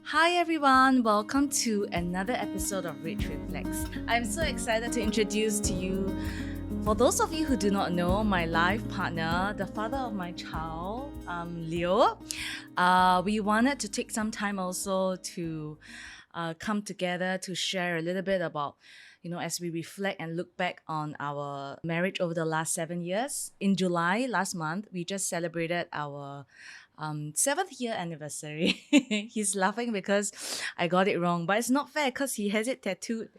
Hi everyone, welcome to another episode of RachReflects. I'm so excited to introduce to you, for those of you who do not know, my life partner, the father of my child, Leo. We wanted to take some time also to come together to share a little bit about, as we reflect and look back on our marriage over the last 7 years. In July last month, we just celebrated our 7th year anniversary. He's laughing because I got it wrong, but it's not fair because he has it tattooed.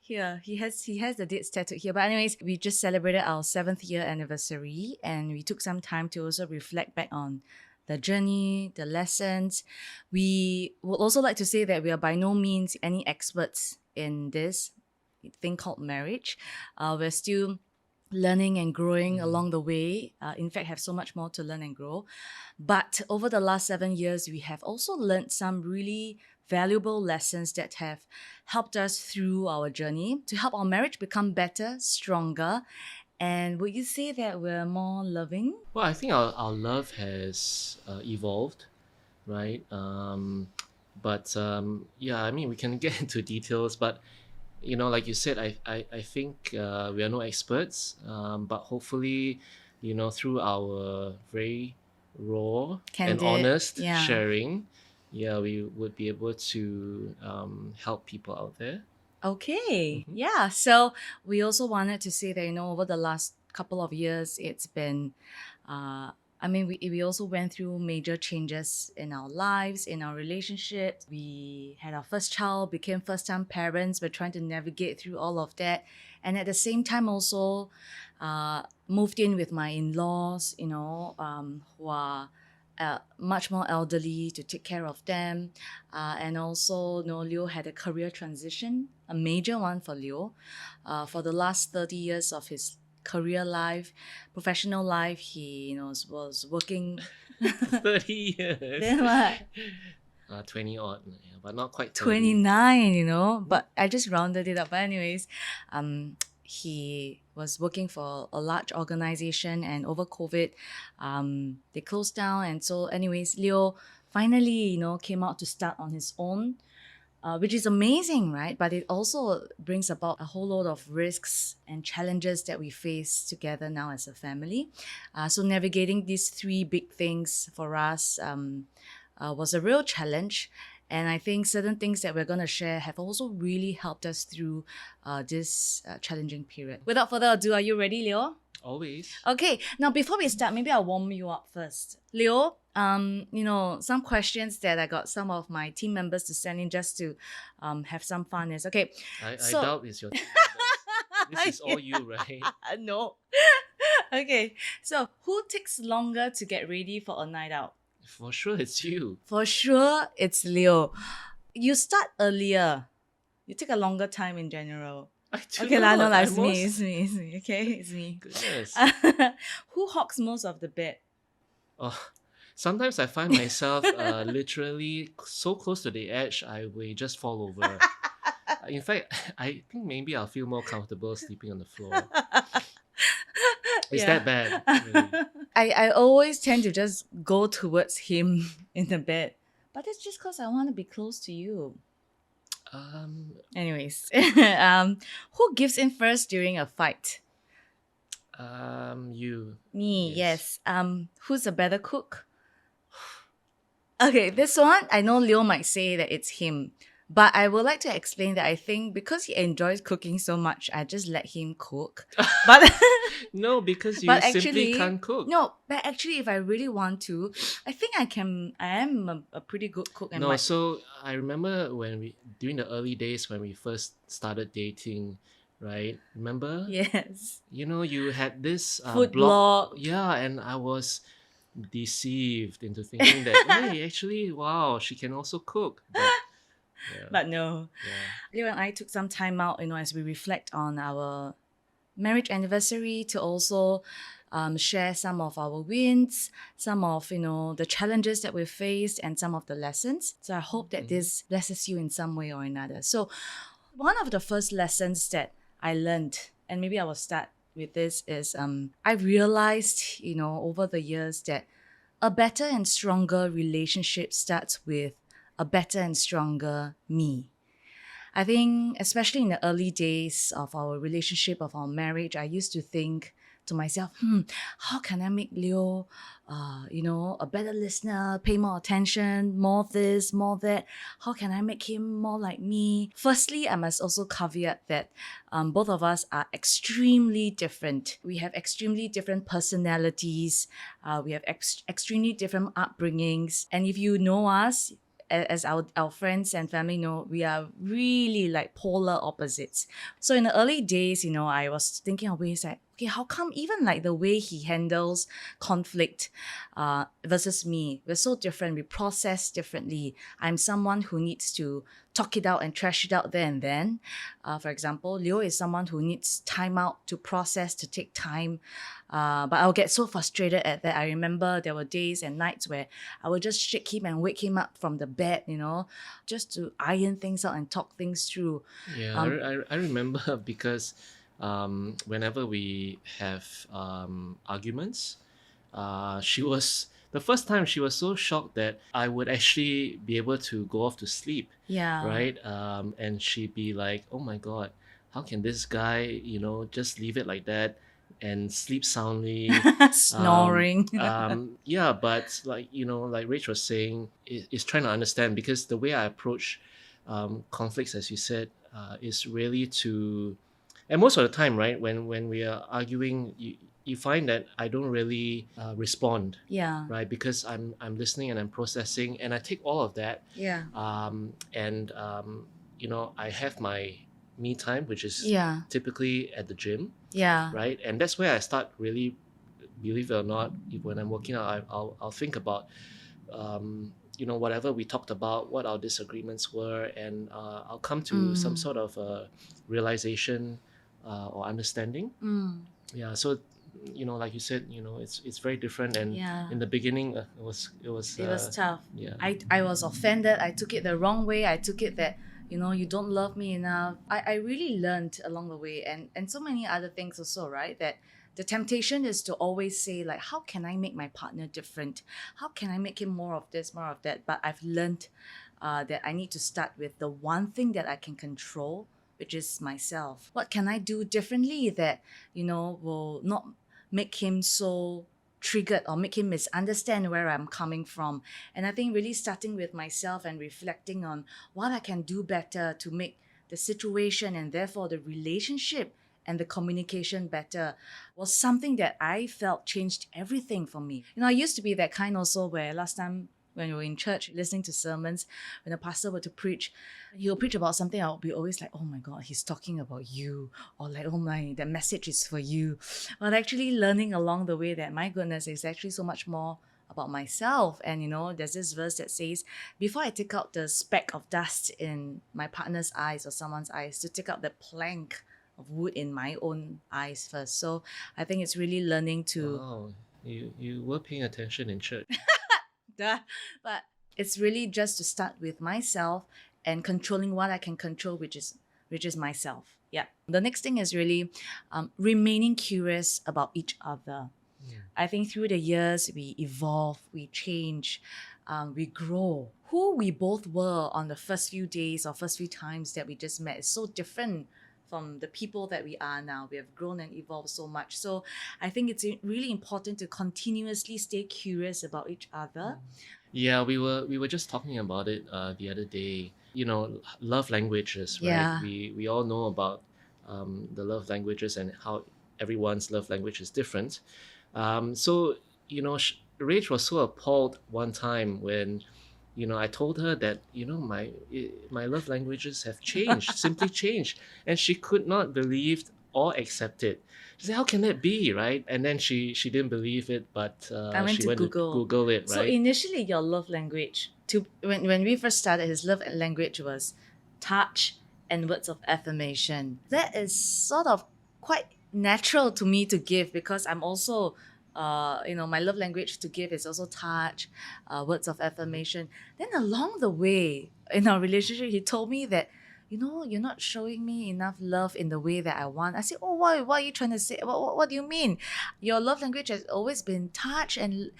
Here he has the dates tattooed here. But anyways, we just celebrated our 7th year anniversary, and we took some time to also reflect back on the journey, the lessons. We would also like to say that we are by no means any experts in this thing called marriage. We're still learning and growing along the way. In fact, have so much more to learn and grow. But over the last 7 years, we have also learned some really valuable lessons that have helped us through our journey to help our marriage become better, stronger. And would you say that we're more loving? Well, I think our love has evolved, right? Yeah, I mean, we can get into details, but like you said, I think we are no experts, but hopefully, through our very raw and Candid, honest yeah. sharing, yeah, we would be able to help people out there. Okay, Hmm. yeah. So we also wanted to say that, over the last couple of years, it's been, we also went through major changes in our lives, in our relationships. We had our first child, became first time parents. We're trying to navigate through all of that. And at the same time, also moved in with my in laws, who are much more elderly to take care of them. And also, Leo had a career transition, a major one for Leo. For the last 30 years of his career life, professional life, he, was working. 30 years. Then what? 20 odd, yeah, but not quite 30. 29, Mhm. but I just rounded it up. But anyways, he was working for a large organization, and over COVID, they closed down. And so anyways, Leo finally, came out to start on his own, which is amazing, right? But it also brings about a whole lot of risks and challenges that we face together now as a family. So navigating these three big things for us was a real challenge. And I think certain things that we're going to share have also really helped us through this challenging period. Without further ado, are you ready, Leo? Always. Okay, now before we start, maybe I'll warm you up first. Leo, some questions that I got some of my team members to send in just to have some fun is okay. I So, doubt it's your team members. This is all you, right? no. Okay, so who takes longer to get ready for a night out? For sure, it's you. For sure, it's Leo. You start earlier. You take a longer time in general. I do Okay lah, no not. lah, I it's me, most it's me, it's me. Okay, it's me. goodness. Who hogs most of the bed? Oh, sometimes I find myself literally so close to the edge, I will just fall over. In fact, I think maybe I'll feel more comfortable sleeping on the floor. It's Yeah. that bad, really. I always tend to just go towards him in the bed. But it's just because I want to be close to you. Um, Anyways, who gives in first during a fight? you. Me, Yes. yes. Who's a better cook? Okay, this one, I know Leo might say that it's him. But I would like to explain that I think because he enjoys cooking so much, I just let him cook. But No, because you but simply actually, can't cook. no, but actually if I really want to, I think I am a pretty good cook and No, my so I remember during the early days when we first started dating, right? Remember? yes. You had this Food blog, blog. yeah, and I was deceived into thinking that, hey, actually, wow, she can also cook. But yeah, But no. yeah. Leo and I took some time out, as we reflect on our marriage anniversary to also share some of our wins, some of the challenges that we've faced, and some of the lessons. So I hope that this blesses you in some way or another. So one of the first lessons that I learned, and maybe I will start with this, is I realized over the years that a better and stronger relationship starts with a better and stronger me. I think, especially in the early days of our relationship, of our marriage, I used to think to myself, how can I make Leo, a better listener, pay more attention, more this, more that? How can I make him more like me? Firstly, I must also caveat that both of us are extremely different. We have extremely different personalities. We have extremely different upbringings. And if you know us, as our friends and family know, we are really like polar opposites. So in the early days, I was thinking of ways like, okay, how come even like the way he handles conflict versus me, we're so different, we process differently. I'm someone who needs to talk it out and trash it out there and then. For example, Leo is someone who needs time out to process, to take time. But I'll get so frustrated at that. I remember there were days and nights where I would just shake him and wake him up from the bed, just to iron things out and talk things through. Yeah, I remember because whenever we have arguments, she was the first time she was so shocked that I would actually be able to go off to sleep, Yeah. right? And she'd be like, "Oh my God, how can this guy, just leave it like that and sleep soundly?" Snoring. Yeah, but like Rach was saying, is trying to understand, because the way I approach conflicts, as you said, is really to, and most of the time, right, when we are arguing, you find that I don't really respond, Yeah. right, because I'm listening and I'm processing, and I take all of that, Yeah. and I have my me time, which is Yeah. typically at the gym, Yeah. right, and that's where I start really, believe it or not, when I'm working out, I'll think about whatever we talked about, what our disagreements were, and I'll come to some sort of realization or understanding. Yeah, so like you said, it's very different, and Yeah. in the beginning, it was tough. yeah. I was offended. I took it the wrong way. I took it that, you don't love me enough. I really learned along the way, and so many other things also, right? That the temptation is to always say, like, how can I make my partner different? How can I make him more of this, more of that? But I've learned that I need to start with the one thing that I can control, which is myself. What can I do differently that, will not make him so triggered or make him misunderstand where I'm coming from? And I think really starting with myself and reflecting on what I can do better to make the situation and therefore the relationship and the communication better was something that I felt changed everything for me. I used to be that kind also where last time when we were in church listening to sermons, when the pastor were to preach, he'll preach about something, I'll be always like, oh my God, he's talking about you, or like, oh my, that message is for you. But actually learning along the way that, my goodness, it's actually so much more about myself. And there's this verse that says, before I take out the speck of dust in my partner's eyes or someone's eyes, to take out the plank of wood in my own eyes first. So I think it's really learning to Wow, you were paying attention in church. but it's really just to start with myself and controlling what I can control, which is myself. Yeah. The next thing is really remaining curious about each other. Yeah. I think through the years we evolve, we change, we grow. Who we both were on the first few days or first few times that we just met is so different from the people that we are now. We have grown and evolved so much. So I think it's really important to continuously stay curious about each other. Yeah, we were just talking about it the other day. Love languages, right? Yeah. We all know about the love languages and how everyone's love language is different. So Rach was so appalled one time when I told her that my love languages have changed, simply changed, and she could not believe or accept it. She said, "How can that be, right?" And then she didn't believe it, but I went she to went Google. to Google it, So right? initially, your love language when we first started, his love language was touch and words of affirmation. That is sort of quite natural to me to give, because I'm also, my love language to give is also touch, words of affirmation. Then along the way in our relationship, he told me that, you're not showing me enough love in the way that I want. I said, oh, what are you trying to say? What do you mean? Your love language has always been touch and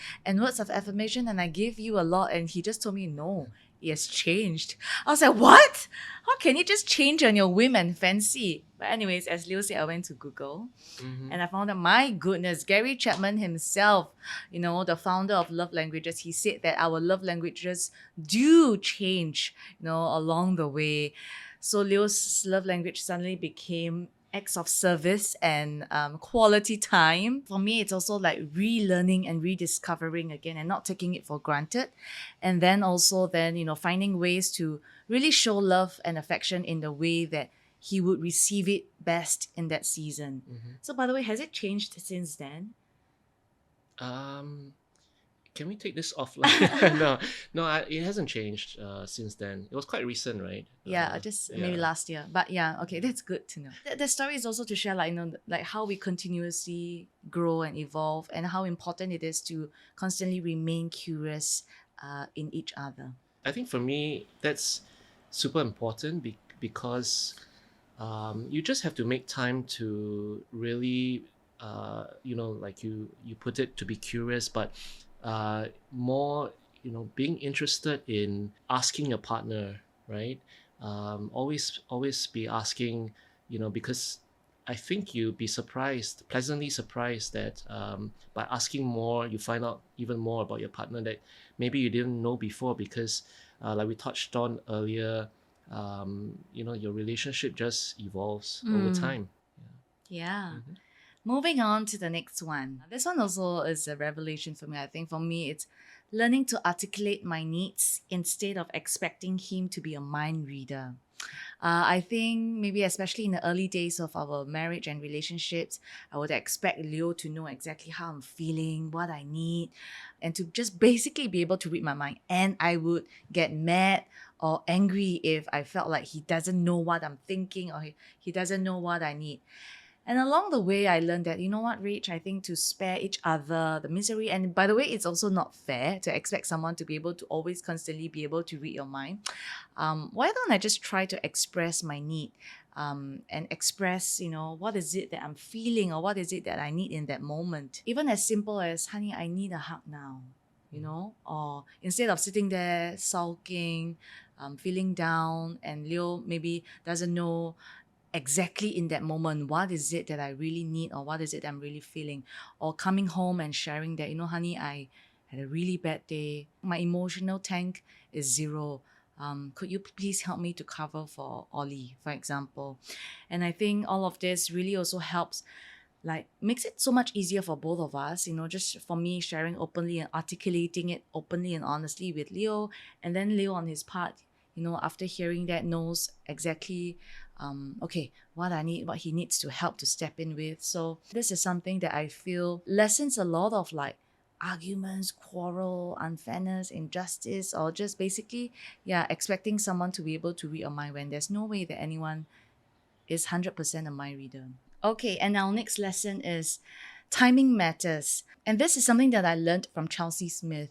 words of affirmation, and I give you a lot. And he just told me, no, he has changed. I was like, what? How can you just change on your whim and fancy? But anyways, as Leo said, I went to Google Mm-hmm. and I found out, my goodness, Gary Chapman himself, the founder of Love Languages, he said that our love languages do change, along the way. So Leo's love language suddenly became acts of service and quality time. For me, it's also like relearning and rediscovering again and not taking it for granted. And then also finding ways to really show love and affection in the way that he would receive it best in that season. Mm-hmm. So by the way, has it changed since then? Um, can we take this offline? No, no, it hasn't changed since then. It was quite recent, right? Yeah, just maybe Yeah. last year. But yeah, okay, that's good to know. The story is also to share like how we continuously grow and evolve and how important it is to constantly remain curious in each other. I think for me, that's super important because you just have to make time to really, like you put it, to be curious, but more, being interested in asking your partner, right? Always be asking, because I think you'll be pleasantly surprised that by asking more, you find out even more about your partner that maybe you didn't know before. Because, like we touched on earlier, your relationship just evolves over time. Yeah. Yeah. Moving on to the next one. This one also is a revelation for me. I think for me, it's learning to articulate my needs instead of expecting him to be a mind reader. I think maybe especially in the early days of our marriage and relationships, I would expect Leo to know exactly how I'm feeling, what I need, and to just basically be able to read my mind. And I would get mad or angry if I felt like he doesn't know what I'm thinking or he doesn't know what I need. And along the way, I learned that, you know what, Rach, I think to spare each other the misery, and by the way, it's also not fair to expect someone to be able to always constantly be able to read your mind. Why don't I just try to express my need and express, what is it that I'm feeling or what is it that I need in that moment? Even as simple as, honey, I need a hug now, or instead of sitting there sulking, feeling down, and Leo maybe doesn't know exactly in that moment what is it that I really need or what is it I'm really feeling, or coming home and sharing that, honey, I had a really bad day, my emotional tank is zero, could you please help me to cover for Ollie, for example. And I think all of this really also helps, like makes it so much easier for both of us, just for me sharing openly and articulating it openly and honestly with Leo, and then Leo on his part, after hearing that, knows exactly okay, what I need, what he needs to help to step in with. So this is something that I feel lessens a lot of like arguments, quarrel, unfairness, injustice, or just basically, yeah, expecting someone to be able to read your mind when there's no way that anyone is 100% a mind reader. Okay, and our next lesson is timing matters. And this is something that I learned from Chelsea Smith.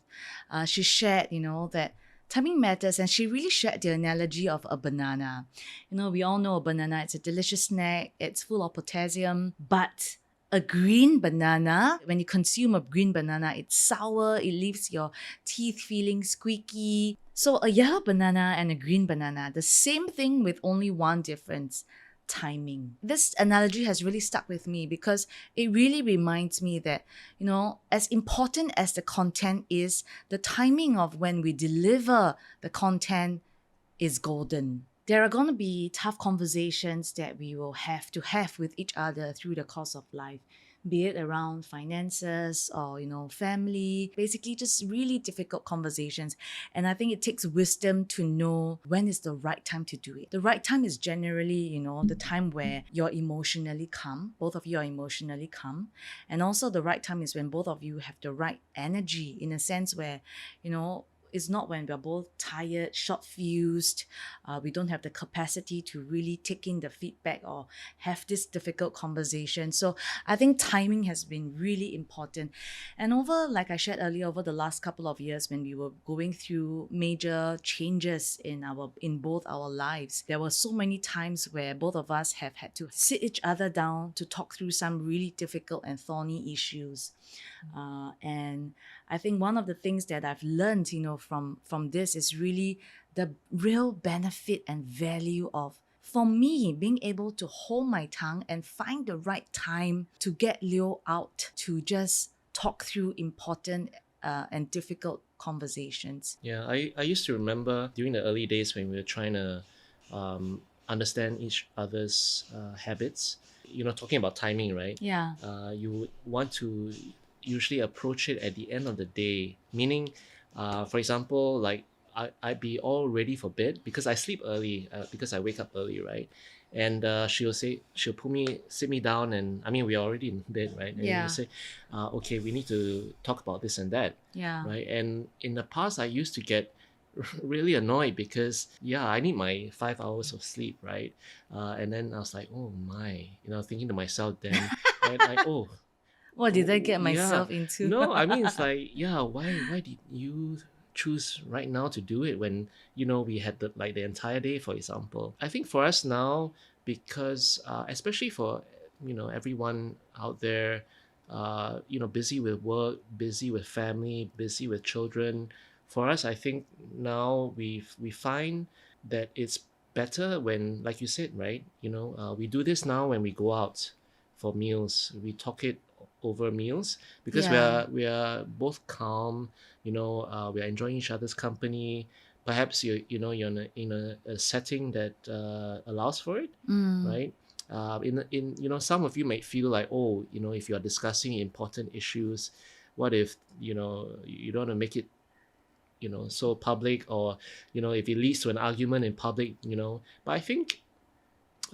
She shared, that timing matters, and she really shared the analogy of a banana. We all know a banana, it's a delicious snack, it's full of potassium, but a green banana, when you consume a green banana, it's sour, it leaves your teeth feeling squeaky. So a yellow banana and a green banana, the same thing with only one difference: timing. This analogy has really stuck with me because it really reminds me that, as important as the content is, the timing of when we deliver the content is golden. There are going to be tough conversations that we will have to have with each other through the course of life, be it around finances or, family, basically just really difficult conversations. And I think it takes wisdom to know when is the right time to do it. The right time is generally, the time where you're emotionally calm, both of you are emotionally calm. And also the right time is when both of you have the right energy, in a sense where, it's not when we're both tired, short fused, we don't have the capacity to really take in the feedback or have this difficult conversation. So I think timing has been really important. And like I shared earlier, over the last couple of years when we were going through major changes in both our lives, there were so many times where both of us have had to sit each other down to talk through some really difficult and thorny issues. And I think one of the things that I've learned, from this is really the real benefit and value of, for me, being able to hold my tongue and find the right time to get Leo out to just talk through important and difficult conversations. Yeah, I used to remember during the early days when we were trying to understand each other's habits. Talking about timing, right? Yeah. You would want to usually approach it at the end of the day, meaning, for example, like I'd be all ready for bed because I sleep early, because I wake up early, right? And she'll sit me down, and I mean, we're already in bed, right? And Yeah. she'll say, okay, we need to talk about this and that, Yeah. right? And in the past, I used to get really annoyed because, yeah, I need my 5 hours of sleep, right? And then I was like, oh my, thinking to myself then, right? Like, oh, What did I get yeah. myself into? No, I mean, it's like, yeah, why did you choose right now to do it when we had the entire day, for example? I think for us now, because especially for everyone out there, busy with work, busy with family, busy with children. For us, I think now we find that it's better when, like you said, right? We do this now when we go out for meals. We talk it over meals because we Yeah. are we are both calm. We are enjoying each other's company. Perhaps you're in a setting that allows for it, Mm. right? In some of you might feel like, oh, if you are discussing important issues, what if you don't want to make it so public, or if it leads to an argument in public. But I think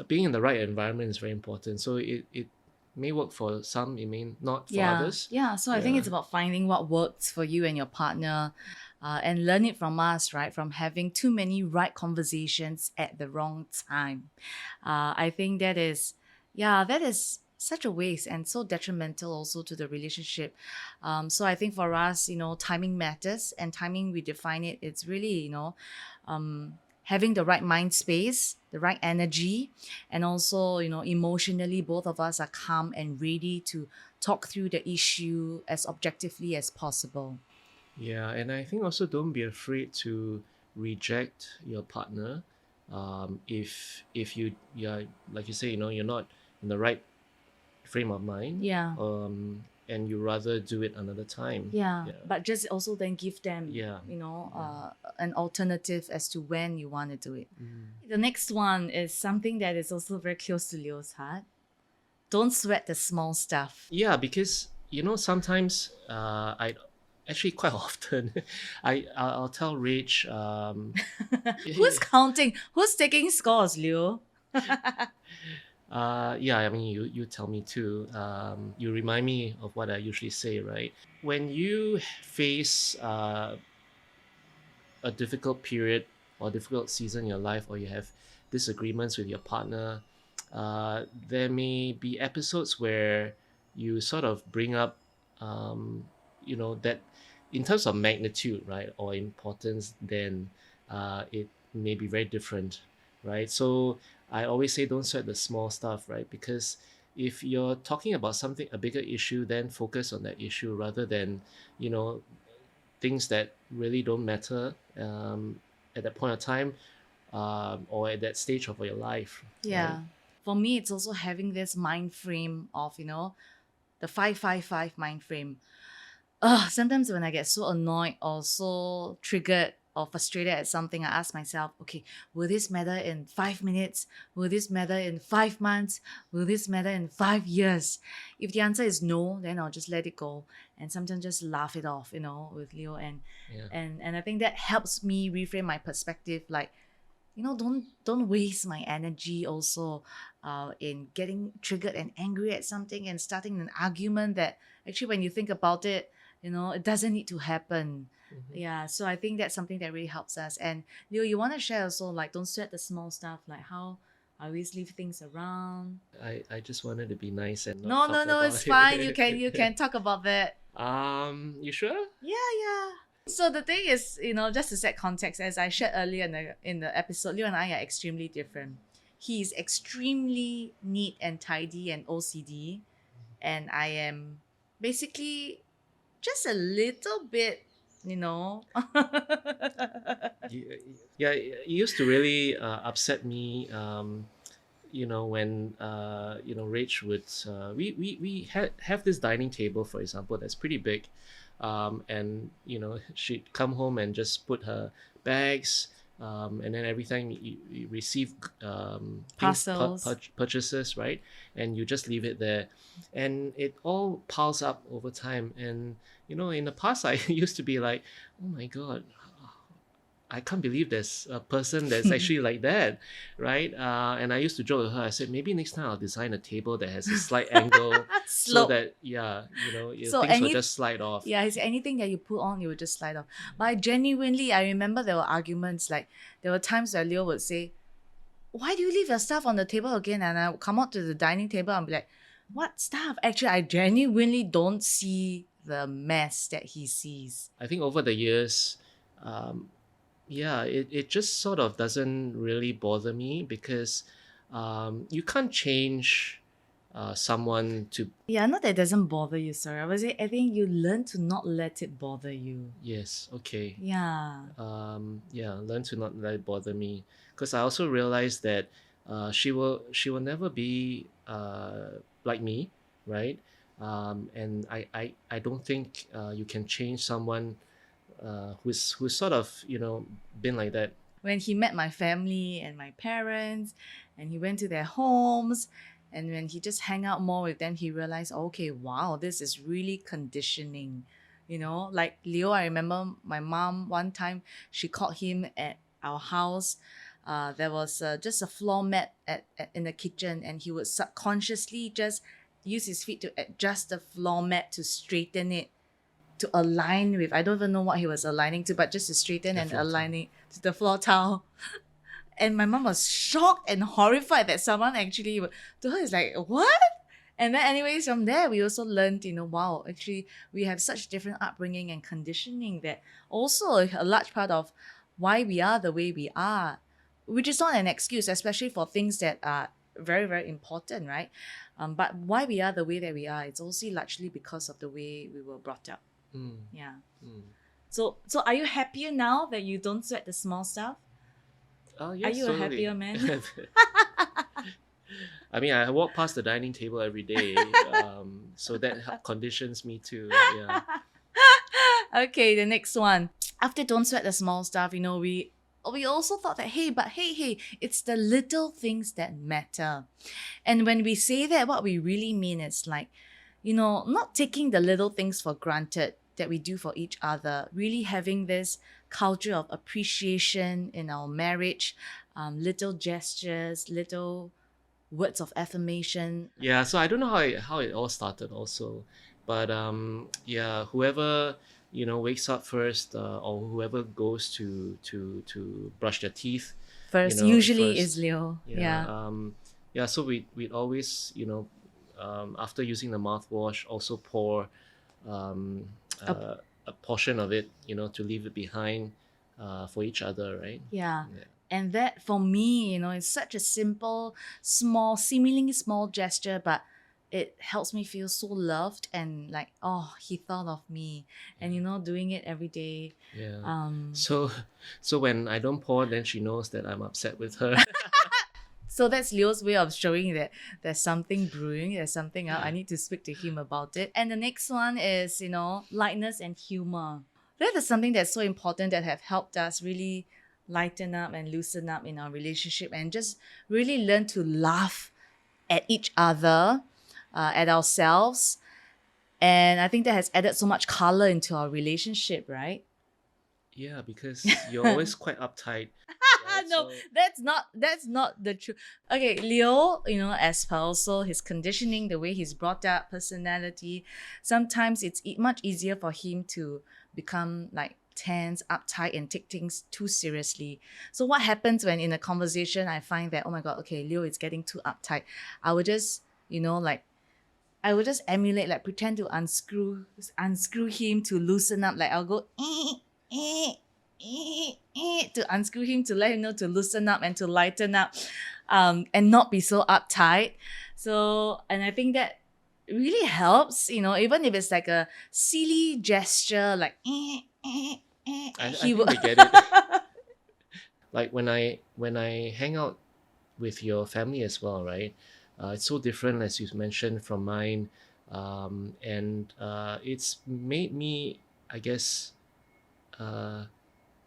being in the right environment is very important. So it may work for some, it may not for Yeah, others. yeah. So I think Yeah. it's about finding what works for you and your partner, and learn it from us, right? From having too many right conversations at the wrong time. I think that is such a waste and so detrimental also to the relationship. So I think for us, timing matters, and timing, we define it. It's really, having the right mind space, the right energy, and also, emotionally, both of us are calm and ready to talk through the issue as objectively as possible. Yeah, and I think also don't be afraid to reject your partner, if yeah, like you say, you're not in the right frame of mind, Yeah. and you rather do it another time. Yeah, Yeah. but just also then give them, Yeah. an alternative as to when you want to do it. Mm. The next one is something that is also very close to Leo's heart. Don't sweat the small stuff. Yeah, because sometimes I actually quite often I'll tell Rach, Who's counting? Who's taking scores, Leo? yeah, I mean, you tell me too. You remind me of what I usually say, right? When you face a difficult period or difficult season in your life, or you have disagreements with your partner, there may be episodes where you sort of bring up, that in terms of magnitude, right, or importance, then it may be very different, right? So I always say don't sweat the small stuff, right? Because if you're talking about something, a bigger issue, then focus on that issue rather than, you know, things that really don't matter at that point of time, or at that stage of your life, right? Yeah. For me, it's also having this mind frame of, the 555 mind frame. Sometimes when I get so annoyed or so triggered or frustrated at something, I ask myself, okay, will this matter in 5 minutes? Will this matter in 5 months? Will this matter in 5 years? If the answer is no, then I'll just let it go and sometimes just laugh it off, with Leo. And Yeah. and I think that helps me reframe my perspective. Like, don't waste my energy also in getting triggered and angry at something and starting an argument that actually, when you think about it, it doesn't need to happen. Mhm. Yeah, so I think that's something that really helps us. And Leo, you want to share also, like, don't sweat the small stuff, like how I always leave things around. I just wanted to be nice and not No, talk no, no, it's about fine. You can you it. can talk about that. You sure? Yeah, yeah. So the thing is, just to set context, as I shared earlier in the episode, Leo and I are extremely different. He's extremely neat and tidy and OCD, and I am basically just a little bit, you know. Yeah, yeah, it used to really upset me. When Rach would we have this dining table, for example, that's pretty big, and she'd come home and just put her bags, and then every time you receive things Parcels. purchases, right, and you just leave it there, and it all piles up over time. And in the past, I used to be like, oh my god, I can't believe there's a person that's actually like that, right? And I used to joke with her. I said, maybe next time I'll design a table that has a slight angle, so Slope. that So things will any just slide off. Yeah, it's anything that you put on, it will just slide off. But I remember there were arguments. Like there were times where Leo would say, "Why do you leave your stuff on the table again?" And I would come out to the dining table and be like, "What stuff?" Actually, I genuinely don't see the mess that he sees. I think over the years, um, yeah, it just sort of doesn't really bother me because you can't change someone to. Yeah, not that it doesn't bother you, sorry. I think you learn to not let it bother you. Yes, okay. Yeah. Yeah, learn to not let it bother me, because I also realized that she will never be like me, right? And I don't think you can change someone who's sort of been like that. When he met my family and my parents and he went to their homes and when he just hang out more with them, he realized, okay, wow, this is really conditioning. Like Leo, I remember my mom one time, she called him at our house. There was just a floor mat in the kitchen, and he would subconsciously just use his feet to adjust the floor mat to straighten it, to align with, I don't even know what he was aligning to, but just to straighten The and floor tile. aligning to the floor tile. And my mom was shocked and horrified that someone actually, to her, it's like, what? And then, anyways, from there, we also learned, wow, actually, we have such different upbringing and conditioning that also a large part of why we are the way we are, which is not an excuse, especially for things that are very, very important, right? But why we are the way that we are, it's also largely because of the way we were brought up. Mm, Yeah. mm. So are you happier now that you don't sweat the small stuff? Oh Are yes, you a totally. happier man? I mean, I walk past the dining table every day, so that conditions me too. Yeah. Okay, the next one. After don't sweat the small stuff, we also thought that hey, it's the little things that matter. And when we say that, what we really mean is like, not taking the little things for granted that we do for each other, really having this culture of appreciation in our marriage, little gestures, little words of affirmation. Yeah, so I don't know how it all started also, but yeah, whoever wakes up first, or whoever goes to brush their teeth, First, usually is first. Leo. Yeah. Yeah. Yeah, so we'd always after using the mouthwash, also pour um Up. a portion of it, to leave it behind for each other, right? Yeah. Yeah. And that for me, is such a simple, small, seemingly small gesture, but it helps me feel so loved and like, oh, he thought of me. And doing it every day. Yeah. Um, So when I don't pour, then she knows that I'm upset with her. so that's Leo's way of showing that there's something brewing, there's something out. I need to speak to him about it. And the next one is, lightness and humor. That is something that's so important that have helped us really lighten up and loosen up in our relationship and just really learn to laugh at each other, at ourselves. And I think that has added so much color into our relationship, right? Yeah, because you're always quite uptight, right? No, So that's not the truth. Okay, Leo, as per also his conditioning, the way he's brought up, personality, sometimes it's much easier for him to become like tense, uptight, and take things too seriously. So what happens when in a conversation I find that, oh my god, okay, Leo is getting too uptight, I would just, like I would just emulate, like pretend to unscrew him to loosen up. Like I'll go to unscrew him to let him know to loosen up and to lighten up, and not be so uptight. So, and I think that really helps, even if it's like a silly gesture, like I he think will. they get it. Like when I hang out with your family as well, right? It's so different, as you mentioned, from mine, and it's made me, I guess, uh,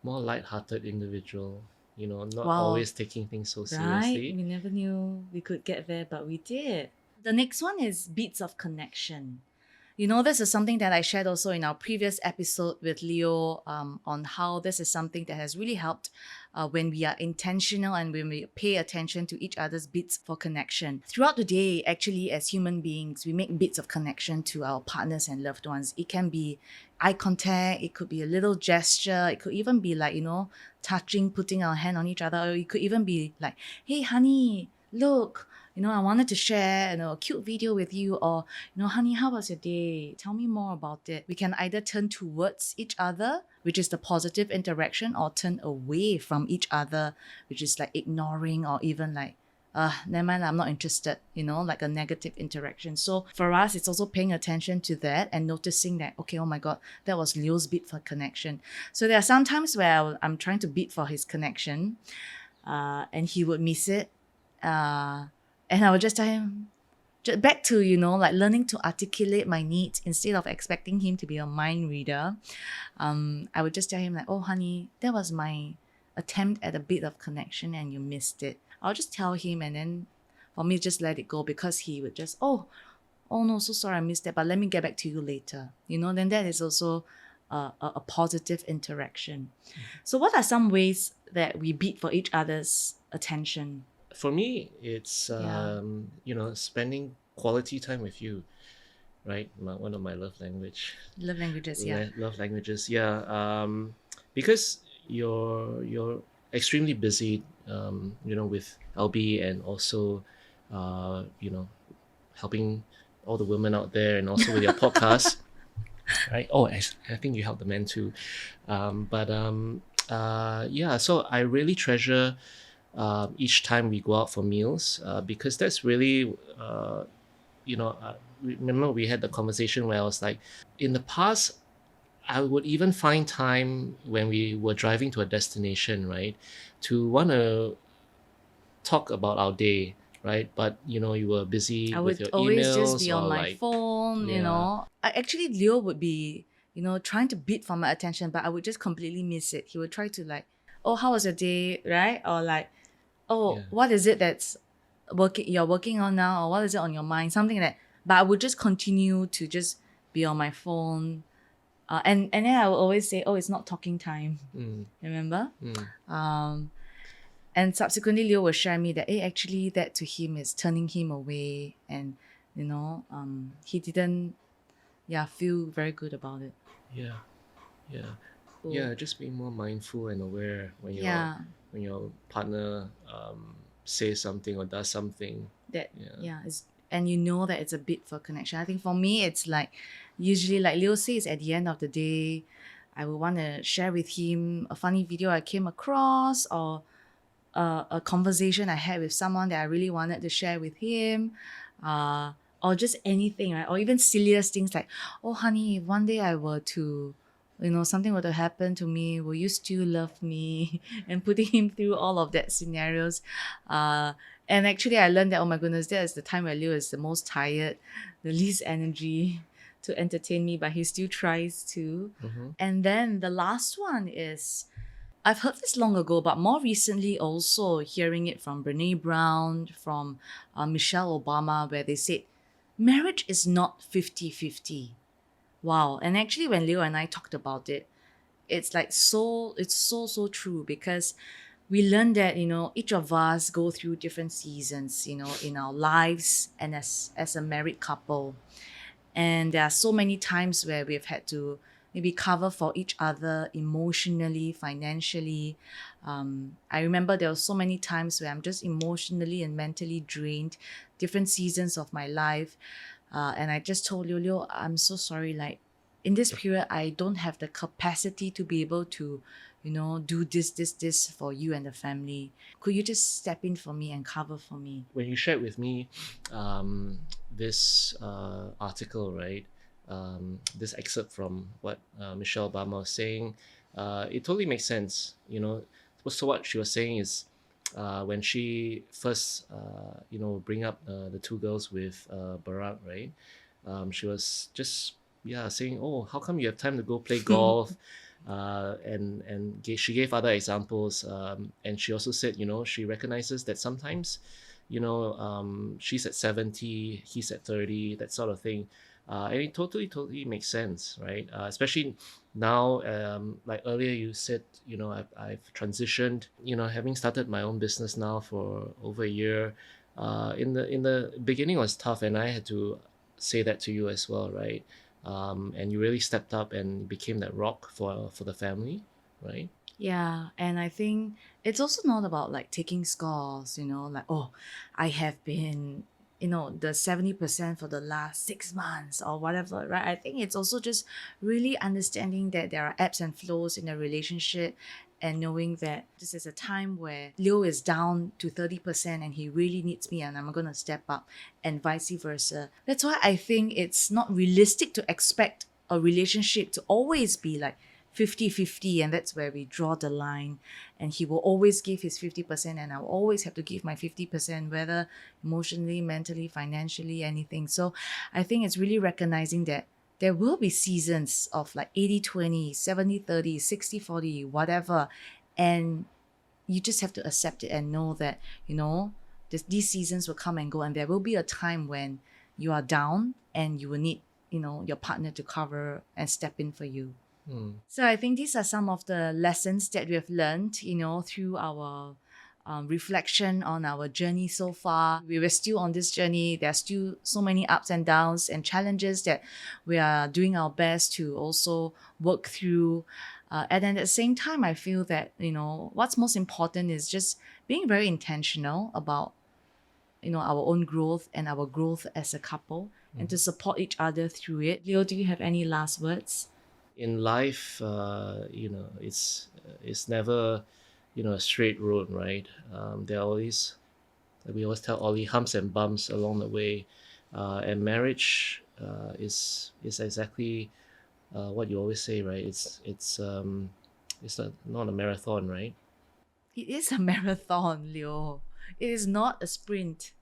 more light-hearted individual. Not Wow, always taking things so right? seriously. We never knew we could get there, but we did. The next one is beats of connection. This is something that I shared also in our previous episode with Leo, on how this is something that has really helped when we are intentional and when we pay attention to each other's bits for connection. Throughout the day, actually, as human beings, we make bits of connection to our partners and loved ones. It can be eye contact, it could be a little gesture, it could even be like, touching, putting our hand on each other, or it could even be like, hey, honey, look. I wanted to share, a cute video with you, or, honey, how was your day? Tell me more about it. We can either turn towards each other, which is the positive interaction, or turn away from each other, which is like ignoring, or even like, never mind, I'm not interested, like a negative interaction. So for us, it's also paying attention to that and noticing that, okay, oh my God, that was Leo's beat for connection. So there are some times where I'm trying to beat for his connection, and he would miss it. And I would just tell him, back to, like learning to articulate my needs instead of expecting him to be a mind reader. I would just tell him like, oh, honey, that was my attempt at a bit of connection and you missed it. I'll just tell him, and then for me, just let it go, because he would just, oh no, so sorry I missed that, but let me get back to you later. Then that is also a positive interaction. So what are some ways that we beat for each other's attention? For me, it's Yeah. spending quality time with you, right? One of my Love languages, yeah. love languages. Yeah, because you're extremely busy, with LB, and also, you know, helping all the women out there, and also with your podcast, right? Oh, I think you help the men too, but yeah. So I really treasure each time we go out for meals, because that's really, remember we had the conversation where I was like, in the past, I would even find time when we were driving to a destination, right, to want to talk about our day, right? But you were busy I with would your always just emails, be on or my like, phone, yeah, Actually, Leo would be, trying to beat for my attention, but I would just completely miss it. He would try to like, oh, how was your day, right? Or like, oh, yeah, what is it that's you're working on now, or what is it on your mind? Something like that. But I would just continue to just be on my phone. And then I would always say, oh, it's not talking time. mm, Remember? mm, Um, and subsequently, Leo will share me that, hey, actually, that to him is turning him away, and he didn't, yeah, feel very good about it. yeah, yeah, So, yeah. Just being more mindful and aware when yeah, your partner says something or does something. that Yeah, yeah is, and that it's a bit for connection. I think for me, it's like usually, like Leo says, at the end of the day, I will want to share with him a funny video I came across, or a conversation I had with someone that I really wanted to share with him, uh, or just anything, right? Or even silliest things like, oh, honey, if one day I were to, something were to happen to me, will you still love me? And putting him through all of that scenarios. Uh, and actually, I learned that, oh my goodness, that is the time where Leo is the most tired, the least energy to entertain me, but he still tries to. mm-hmm. And then the last one is, I've heard this long ago, but more recently also hearing it from Brene Brown, from Michelle Obama, where they said, marriage is not 50-50. Wow. And actually, when Leo and I talked about it, it's so true, because we learned that, each of us go through different seasons, in our lives, and as a married couple. And there are so many times where we've had to maybe cover for each other emotionally, financially. I remember there were so many times where I'm just emotionally and mentally drained, different seasons of my life. And I just told Leo, I'm so sorry. Like, in this period, I don't have the capacity to be able to, do this for you and the family. Could you just step in for me and cover for me? When you shared with me this article, right? This excerpt from what Michelle Obama was saying, it totally makes sense. So what she was saying is, when she first, bring up the two girls with Barack, right? She was just saying, "Oh, how come you have time to go play golf?" She gave other examples, and she also said, she recognizes that sometimes, she's at 70, he's at 30, that sort of thing. And it totally makes sense, right? Especially now, like earlier you said, I've transitioned, having started my own business now for over a year. In the beginning was tough, and I had to say that to you as well, right? And you really stepped up and became that rock for the family, right? Yeah, and I think it's also not about like taking scores, like, oh, I have been, the 70% for the last 6 months or whatever, right? I think it's also just really understanding that there are ebbs and flows in a relationship, and knowing that this is a time where Leo is down to 30% and he really needs me and I'm going to step up, and vice versa. That's why I think it's not realistic to expect a relationship to always be like 50-50, and that's where we draw the line, and he will always give his 50% and I'll always have to give my 50%, whether emotionally, mentally, financially, anything. So I think it's really recognizing that there will be seasons of like 80-20, 70-30, 60-40, whatever, and you just have to accept it and know that these seasons will come and go, and there will be a time when you are down and you will need your partner to cover and step in for you. So I think these are some of the lessons that we have learned, through our reflection on our journey so far. We were still on this journey. There are still so many ups and downs and challenges that we are doing our best to also work through. And then at the same time, I feel that, what's most important is just being very intentional about, our own growth and our growth as a couple, and to support each other through it. Leo, do you have any last words? In life, it's never, a straight road, right? There are always, like we always tell Ollie, humps and bumps along the way, and marriage is exactly what you always say, right? It's not a marathon, right? It is a marathon, Leo. It is not a sprint.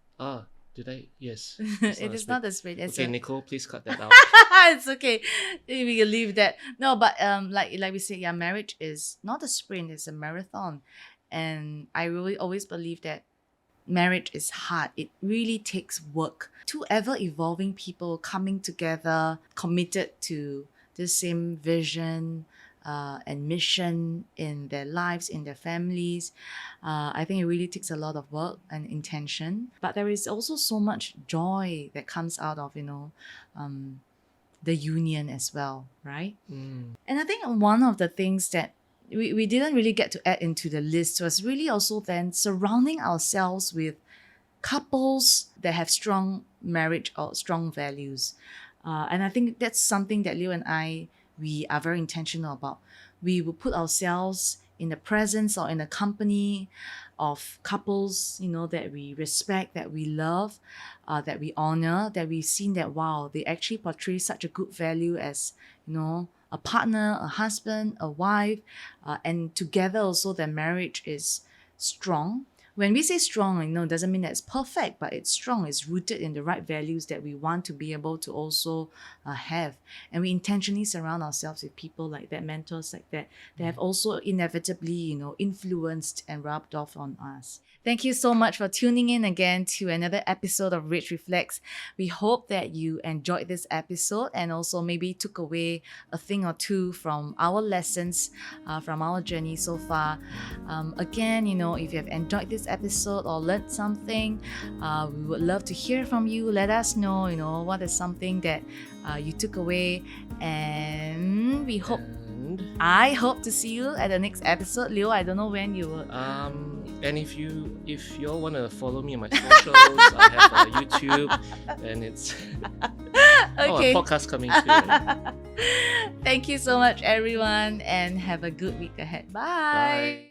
Did I? Yes. It is not a sprint. It's okay, Nicole, please cut that out. It's okay. We can leave that. No, but like we said, yeah, marriage is not a sprint, it's a marathon. And I really always believe that marriage is hard. It really takes work. Two ever evolving people coming together, committed to the same vision and mission in their lives, in their families. I think it really takes a lot of work and intention. But there is also so much joy that comes out of, the union as well, right? And I think one of the things that we didn't really get to add into the list was really also then surrounding ourselves with couples that have strong marriage or strong values. And I think that's something that Leo and I, we are very intentional about. We will put ourselves in the presence or in the company of couples, that we respect, that we love, that we honor, that we've seen that, wow, they actually portray such a good value as, a partner, a husband, a wife, and together also their marriage is strong. When we say strong, it doesn't mean that it's perfect, but it's strong. It's rooted in the right values that we want to be able to also have. And we intentionally surround ourselves with people like that, mentors like that, that have also inevitably, influenced and rubbed off on us. Thank you so much for tuning in again to another episode of RachReflects. We hope that you enjoyed this episode and also maybe took away a thing or two from our lessons, from our journey so far. Again, if you have enjoyed this episode or learned something, we would love to hear from you. Let us know, what is something that you took away, and we hope. I hope to see you at the next episode. Leo, I don't know when you will. And if you all want to follow me on my socials, I have YouTube, and it's Okay. a podcast coming soon. Thank you so much, everyone, and have a good week ahead. Bye. Bye.